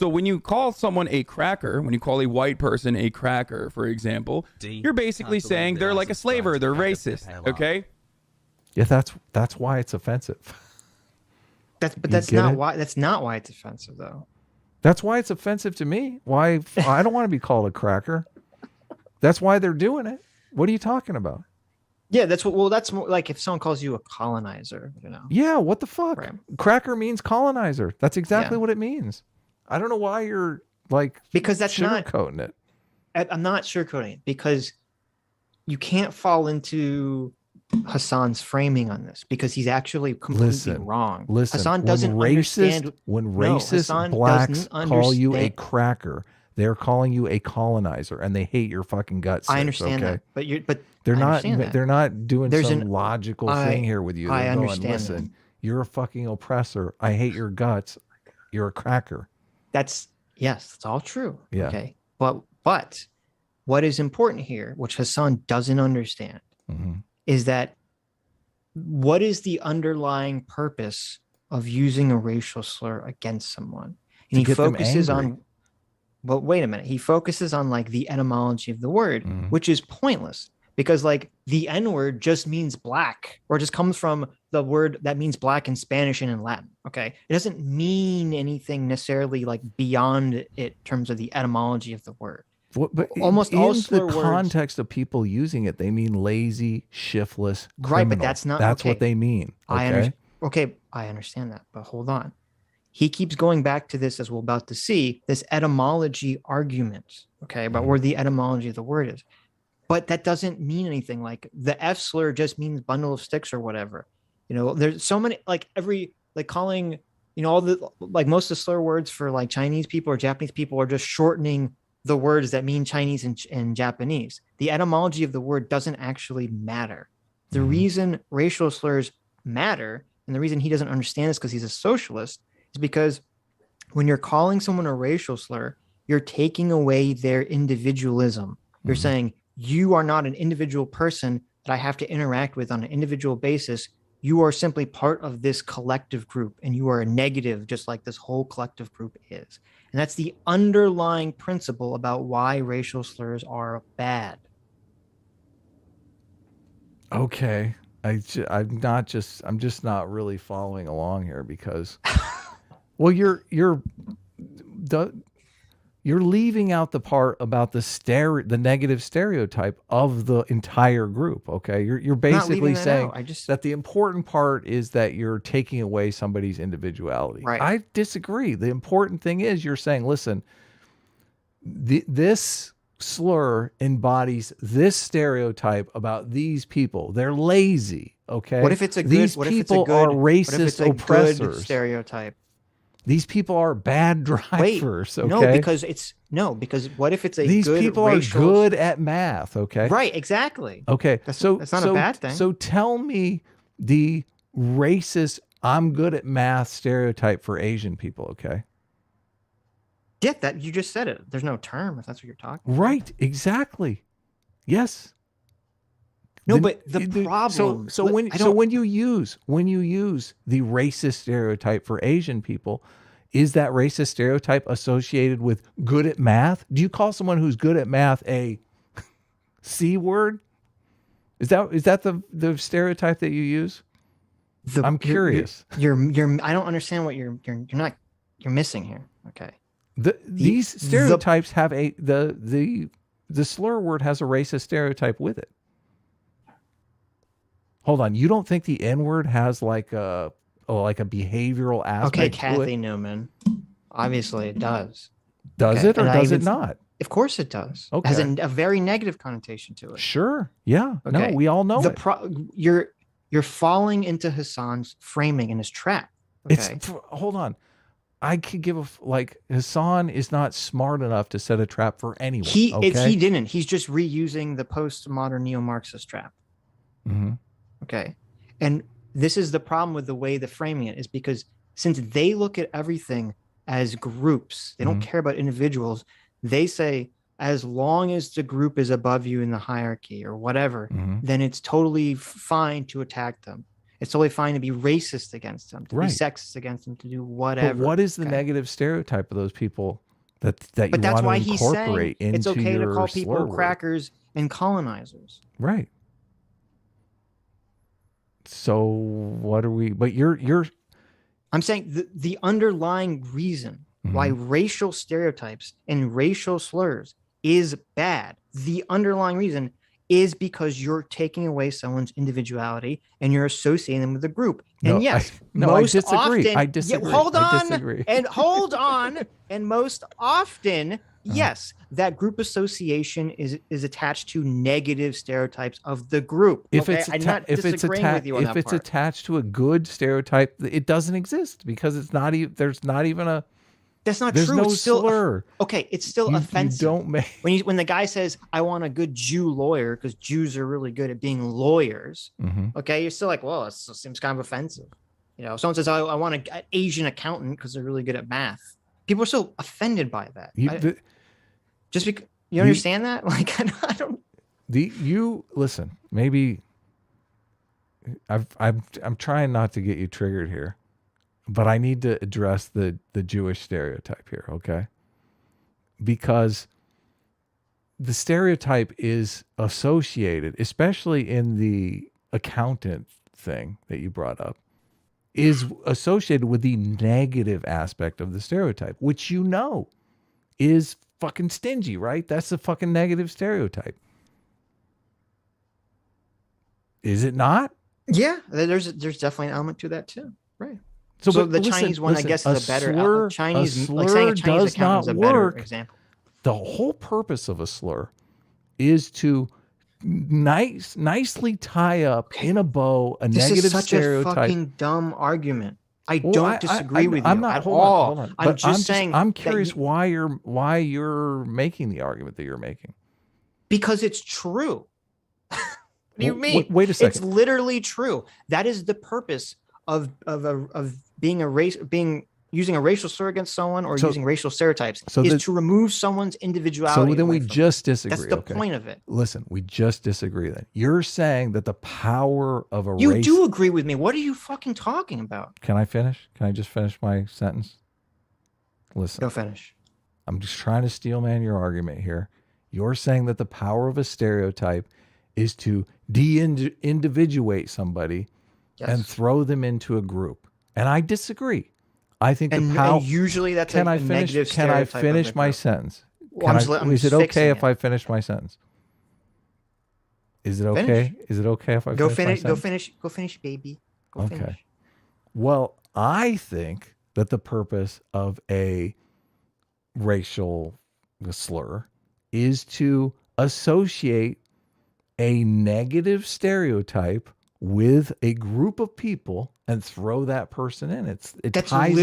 So when you call someone a cracker, when you call a white person a cracker, for example, you're basically saying they're like a slaver, they're racist, okay? Yeah, that's why it's offensive. That's not why it's offensive though. That's why it's offensive to me. Why I don't want to be called a cracker. That's why they're doing it. What are you talking about? Yeah, that's more like if someone calls you a colonizer, you know. Yeah, what the fuck? Right. Cracker means colonizer. That's exactly what it means. I don't know why you're like because that's sugarcoating it. I'm not sugarcoating it because you can't fall into Hasan's framing on this because he's actually completely wrong. Listen, Hasan doesn't understand when racist blacks call you a cracker, they're calling you a colonizer and they hate your fucking guts. I understand that, but they're not doing some logical thing here with you. They're understand. Listen, you're a fucking oppressor. I hate your guts. You're a cracker. That's all true. Yeah. Okay. But what is important here, which Hasan doesn't understand, is that what is the underlying purpose of using a racial slur against someone? And he focuses on, but wait a minute, he focuses on like the etymology of the word, which is pointless because like the N-word just means black or just comes from the word that means black in Spanish and in Latin. Okay. It doesn't mean anything necessarily like beyond it in terms of the etymology of the word. But almost all slur the context of people using it, they mean lazy, shiftless, criminal. Right, but that's what they mean. Okay? I understand that, but hold on. He keeps going back to this, as we're about to see, this etymology argument, okay, about where the etymology of the word is. But that doesn't mean anything. Like the F slur just means bundle of sticks or whatever. You know, there's so many, like calling, you know, all the, like most of the slur words for like Chinese people or Japanese people are just shortening the words that mean Chinese and Japanese. The etymology of the word doesn't actually matter. The reason racial slurs matter, and the reason he doesn't understand this because he's a socialist, is because when you're calling someone a racial slur, you're taking away their individualism. You're saying, you are not an individual person that I have to interact with on an individual basis. You are simply part of this collective group, and you are a negative, just like this whole collective group is. And that's the underlying principle about why racial slurs are bad. Okay. I'm just not really following along here because, well, you're leaving out the part about the negative stereotype of the entire group. Okay. You're basically saying that the important part is that you're taking away somebody's individuality. Right. I disagree. The important thing is you're saying, listen, this slur embodies this stereotype about these people. They're lazy. Okay. What if it's a good, these people are racist oppressors. Good stereotype? These people are bad drivers. Wait, okay? because what if it's these good people are good at math? Okay, right, exactly. Okay, that's not a bad thing. So tell me the racist "I'm good at math" stereotype for Asian people. Okay, yeah, that you just said it. There's no term if that's what you're talking about. Right, exactly. Yes. No, but the problem. So when you use the racist stereotype for Asian people, is that racist stereotype associated with good at math? Do you call someone who's good at math a C word? Is that the stereotype that you use? I'm curious. You're I don't understand what you're missing here. Okay. These stereotypes have the slur word has a racist stereotype with it. Hold on, you don't think the N-word has like a behavioral aspect? Okay, Kathy Newman. Obviously, it does. Does it or does it not? Of course, it does. Okay. It has a very negative connotation to it. Sure. Yeah. Okay. No, we all know you're falling into Hasan's framing in his trap. Okay. Hold on. I could give Hasan is not smart enough to set a trap for anyone. He didn't. He's just reusing the postmodern neo-Marxist trap. Mm-hmm. Okay. And this is the problem with the way the framing it is because since they look at everything as groups, they don't care about individuals. They say, as long as the group is above you in the hierarchy or whatever, then it's totally fine to attack them. It's totally fine to be racist against them, to be Right. sexist against them, to do whatever. But what is the okay? negative stereotype of those people that But you that's want why to he's saying incorporate into it's okay to your call slur people word? crackers and colonizers. Right. So what are we? But you're. I'm saying the underlying reason why racial stereotypes and racial slurs is bad, the underlying reason is because you're taking away someone's individuality and you're associating them with a group. And No, yes, I disagree. often, I disagree. hold on, I disagree. and hold on, and most often, yes, that group association is attached to negative stereotypes of the group. If okay? it's I'm not disagreeing with you on that part. attached to a good stereotype, it doesn't exist because it's not even. There's not even a. That's not There's true. no It's still slur. okay. It's still You offensive. don't make. When the guy says, "I want a good Jew lawyer," because Jews are really good at being lawyers. Okay, you're still like, "Well, it seems kind of offensive." You know, someone says, "I want an Asian accountant because they're really good at math." People are still offended by that. Just because you understand that, like, I don't. You listen. Maybe I'm trying not to get you triggered here, but I need to address the Jewish stereotype here, okay? Because the stereotype is associated, especially in the accountant thing that you brought up, is associated with the negative aspect of the stereotype, which you know is fucking stingy, right? That's the fucking negative stereotype. Is it not? Yeah, there's definitely an element to that too, right? So the Chinese one, I guess, is a better Chinese. Like saying a Chinese accountant is a better example. The whole purpose of a slur is to nicely tie up in a bow a negative This is such stereotype. a fucking dumb argument. I don't disagree with you I'm not, at hold all. on, hold on. I'm just saying. I'm curious why you're making the argument that you're making. Because it's true. What do you mean? Wait a second. It's literally true. That is the purpose of using a racial slur against someone or using racial stereotypes to remove someone's individuality. So then we just disagree. That's the point of it. Listen, we just disagree then. You're saying that the power of a race... You do agree with me. What are you fucking talking about? Can I finish? Can I just finish my sentence? Listen. Go finish. I'm just trying to steelman your argument here. You're saying that the power of a stereotype is to de-individuate somebody and throw them into a group. And I disagree. I think the power. Usually that's a negative stereotype. Can I finish my sentence? Is it okay if I finish my sentence? Is it okay? Is it okay if I finish? Go finish, baby. Go finish. Well, I think that the purpose of a racial slur is to associate a negative stereotype with a group of people and throw that person in. It ties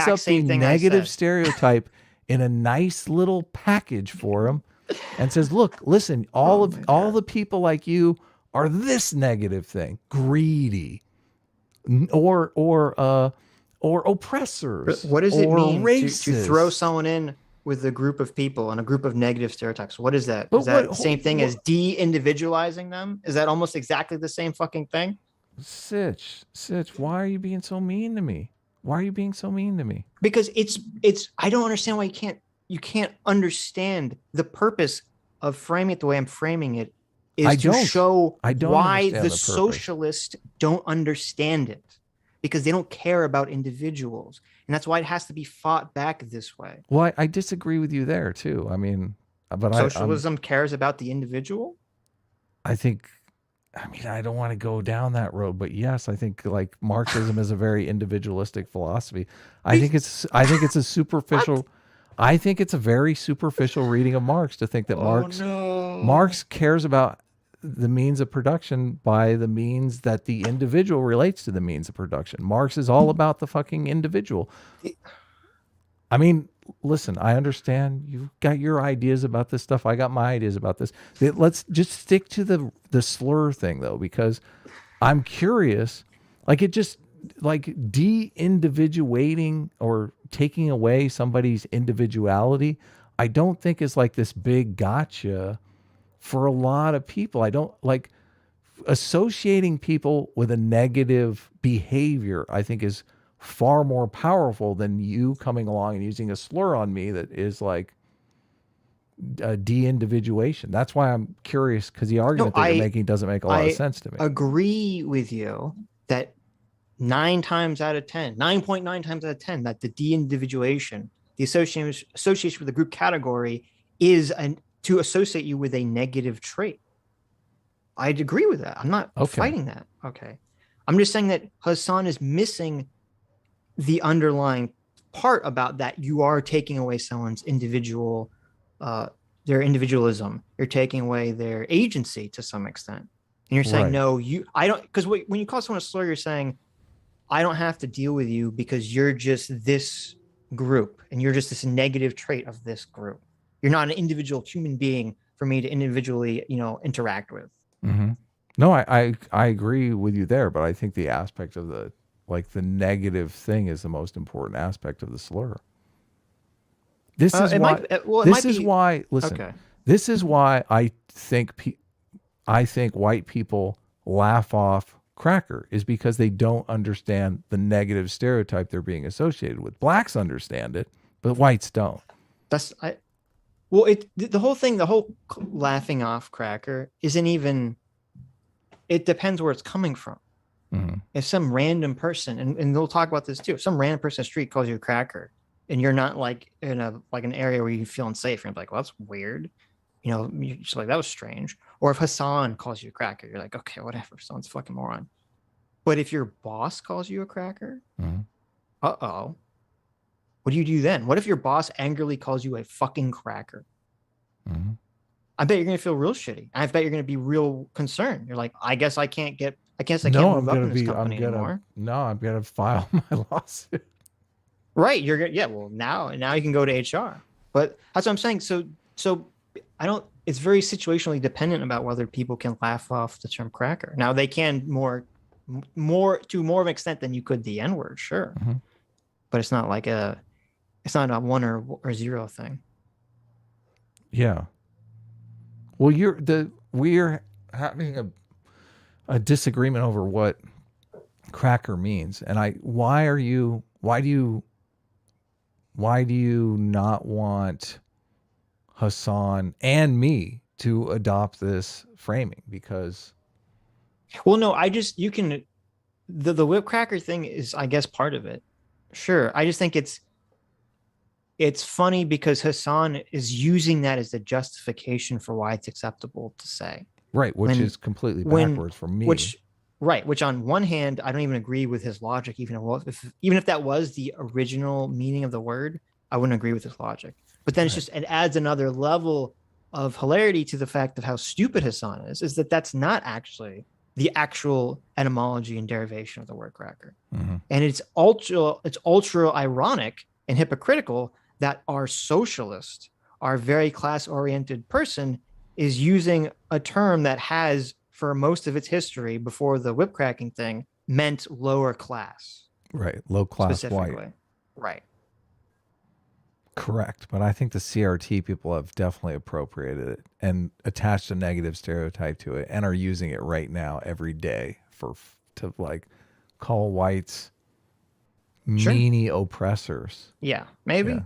up the negative stereotype in a nice little package for them and says, look, listen, all the people like you are this negative thing, greedy or oppressors. But what does it mean to throw someone in with a group of people and a group of negative stereotypes? What is that? Is that the same thing as de-individualizing them? Is that almost exactly the same fucking thing? Sitch, why are you being so mean to me? Why are you being so mean to me? Because it's I don't understand why you can't understand the purpose of framing it the way I'm framing it is to show why the socialists don't understand it, because they don't care about individuals. And that's why it has to be fought back this way. Well, I disagree with you there too. I mean, but socialism cares about the individual? I don't want to go down that road, but yes, I think like Marxism is a very individualistic philosophy. I think it's a superficial I think it's a very superficial reading of Marx to think that Marx cares about the means of production by the means that the individual relates to the means of production. Marx is all about the fucking individual. I mean, listen, I understand you've got your ideas about this stuff. I got my ideas about this. Let's just stick to the slur thing though, because I'm curious, like it just like de-individuating or taking away somebody's individuality, I don't think is like this big gotcha for a lot of people. I don't like, associating people with a negative behavior, I think, is far more powerful than you coming along and using a slur on me that is like a de-individuation. That's why I'm curious, because the argument that you're making doesn't make a lot of sense to me. I agree with you that 9 times out of 10, 9.9 times out of 10, that the de-individuation, the association with the group category is to associate you with a negative trait. I'd agree with that. I'm not fighting that. Okay. I'm just saying that Hasan is missing the underlying part about that. You are taking away someone's individual, their individualism. You're taking away their agency to some extent. And you're saying, no, I don't, because when you call someone a slur, you're saying, I don't have to deal with you because you're just this group and you're just this negative trait of this group. You're not an individual human being for me to individually, interact with. Mm-hmm. No, I agree with you there, but I think the aspect of the negative thing is the most important aspect of the slur. This is why. Listen, this is why I think white people laugh off cracker, is because they don't understand the negative stereotype they're being associated with. Blacks understand it, but whites don't. The whole laughing off cracker isn't even, it depends where it's coming from. Mm-hmm. If some random person, and they'll talk about this too, if some random person on the street calls you a cracker and you're not like in an area where you feel unsafe, you're like, well, that's weird. You're just like, that was strange. Or if Hasan calls you a cracker, you're like, okay, whatever, someone's fucking moron. But if your boss calls you a cracker, what do you do then? What if your boss angrily calls you a fucking cracker? Mm-hmm. I bet you're going to feel real shitty. I bet you're going to be real concerned. You're like, I guess I can't move up in this company anymore. No, I'm going to file my lawsuit. Right. You're going to, well, now you can go to HR. But that's what I'm saying. So it's very situationally dependent about whether people can laugh off the term cracker. Now they can more to more of an extent than you could the N-word, sure. Mm-hmm. But it's not like it's not a 1 or 0 thing. Yeah. Well, we're having a disagreement over what cracker means. And why do you not want Hasan and me to adopt this framing? Because, well, no, the whip cracker thing is, I guess, part of it. Sure. I just think it's funny because Hasan is using that as the justification for why it's acceptable to say. Right, which is completely backwards for me. Which on one hand, I don't even agree with his logic, even if that was the original meaning of the word, I wouldn't agree with his logic. But then it adds another level of hilarity to the fact of how stupid Hasan is that's not actually the actual etymology and derivation of the word cracker. Mm-hmm. And it's ultra ironic and hypocritical that our socialist, our very class-oriented person is using a term that has, for most of its history before the whip cracking thing, meant lower class. Right, low class white. Right. Correct, but I think the CRT people have definitely appropriated it and attached a negative stereotype to it and are using it right now every day to call whites meanie oppressors. Yeah, maybe.